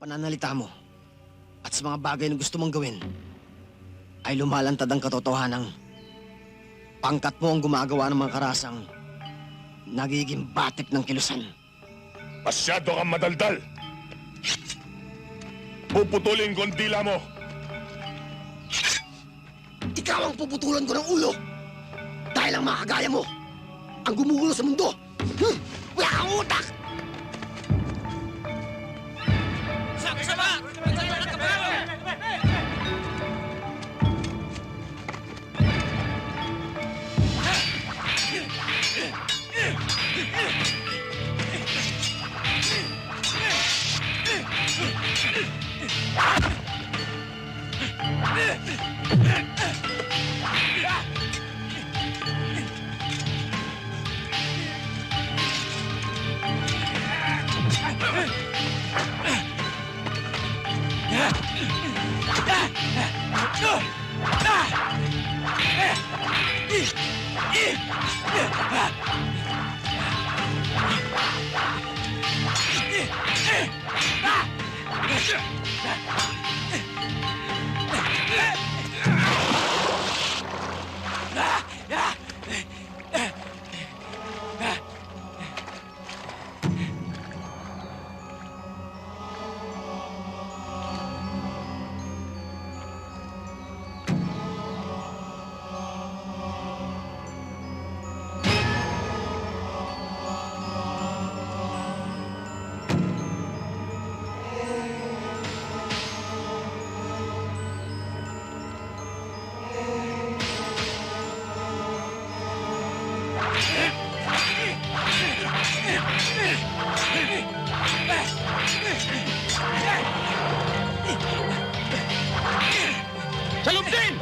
pananalita mo at sa mga bagay na gusto mong gawin ay lumalantad ang katotohanang pangkat mo ang gumagawa ng mga karasang nagiging batik ng kilusan. Masyado kang madaldal. Puputulin ko ang dila mo. Ikaw ang puputulan ko ng ulo dahil ang mga kagaya mo ang gumugulo sa mundo. Wala kang utak! Sama! Magsasalat ka ba? Salubdin!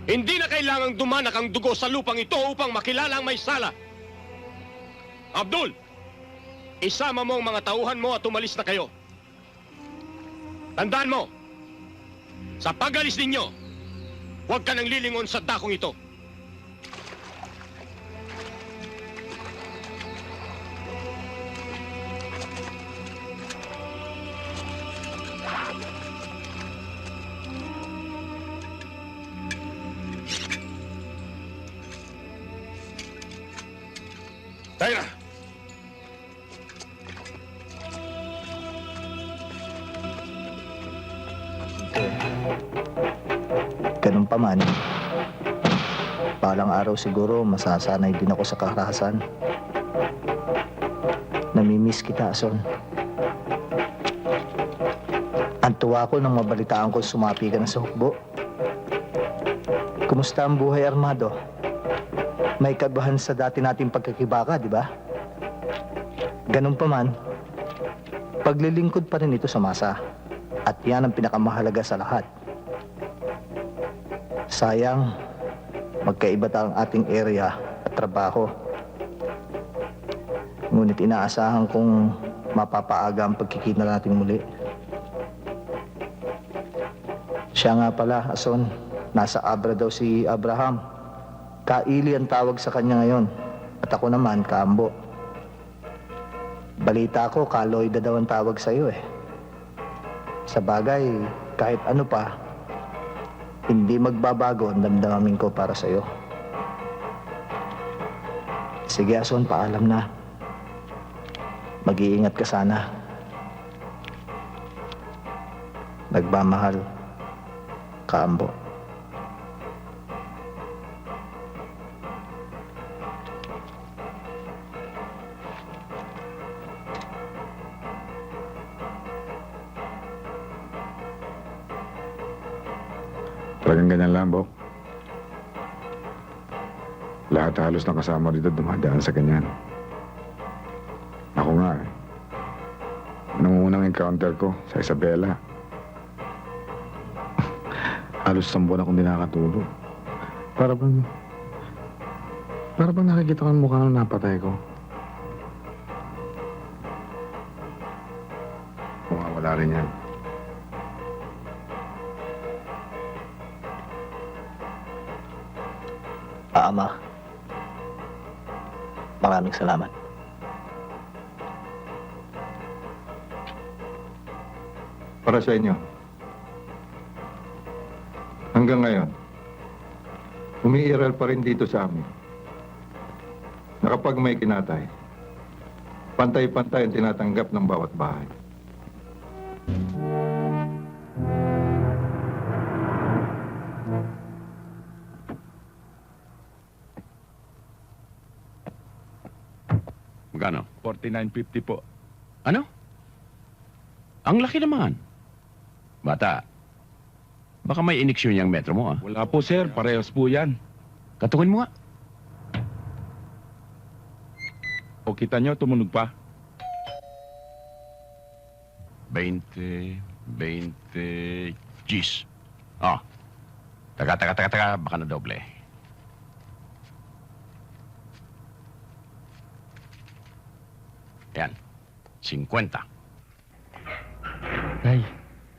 Hindi na kailangang dumanak ang dugo sa lupang ito upang makilala ang may sala. Abdul, isama mo ang mga tauhan mo at umalis na kayo. Tandaan mo, sa pag-alis ninyo, huwag ka nang lilingon sa dakong ito. Tayo na! Ganun pa man, balang araw siguro masasanay din ako sa karahasan. Namimiss kita, Son. Ang tuwa ko nang mabalitaan ko sumapi ka na sa hukbo. Kumusta ang buhay, Armando? May kabahan sa dati nating pagkakibaka, di ba? Ganun pa man, paglilingkod pa rin ito sa masa. At yan ang pinakamahalaga sa lahat. Sayang, magkaiba ang ating area at trabaho. Ngunit inaasahan kong mapapaaga ang pagkikita natin muli. Siya nga pala, Ason, nasa Abra daw si Abraham. Kaili ang tawag sa kanya ngayon. At ako naman, Kaambo. Balita ko, Kaloida daw ang tawag sa'yo eh. Sa bagay, kahit ano pa, hindi magbabago ang damdamin ko para sa'yo. Sige, Ason, paalam na. Mag-iingat ka sana. Nagmamahal, Kaambo. Talagang ganyan lang, Bok. Lahat halos ng kasama dito dumadaan sa ganyan. Ako nga eh. Nung unang encounter ko sa Isabela, halos 10 buwan akong di nakatulog. Para bang nakikita ko ang mukha ng napatay ko. Wala rin yan. Ama, maraming salamat. para sa inyo. Hanggang ngayon, umiiral pa rin dito sa amin na kapag may kinatay, pantay-pantay ang tinatanggap ng bawat bahay. Magkano? 49.50 po. Ano? Ang laki naman. Bata, baka may iniksyon yung metro mo, ah. Wala po, sir. Parehas po yan. Katungin mo nga. O kita nyo, tumunog pa. 20 G's. Oh. Taga, baka na doble. Yan. 50.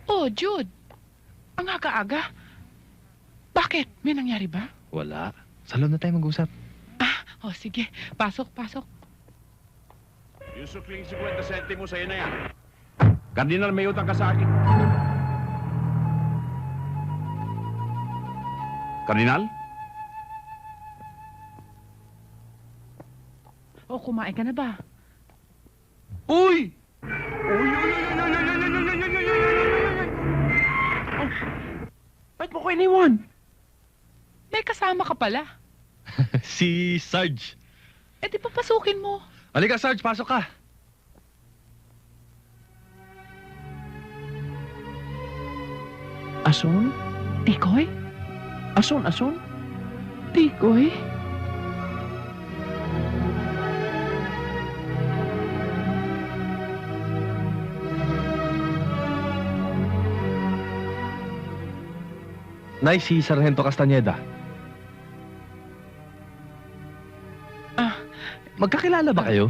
Oh, Jude. Ang aga-aga. Bakit? May nangyari ba? Wala. Salon na tayo mag-usap. Oh, sige. Pasok, pasok. Yung sukling 50 sentimo sa'yo na yan. Kardinal, may utang ka sa akin. Kardinal? Oh, kumain ka na ba? Uy! Ba't mo ko iniwan? May kasama ka pala. Si Sarge. Eh, di papasukin mo. Halika, Sarge. Pasok ka. Ason? Tikoy? Ason? Tikoy? Nay, si Sargento Castañeda. Magkakilala ba kayo?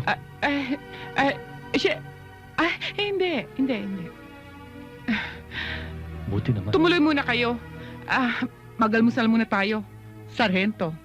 Hindi. Buti naman. Tumuloy muna kayo. Magalmusal muna tayo. Sargento.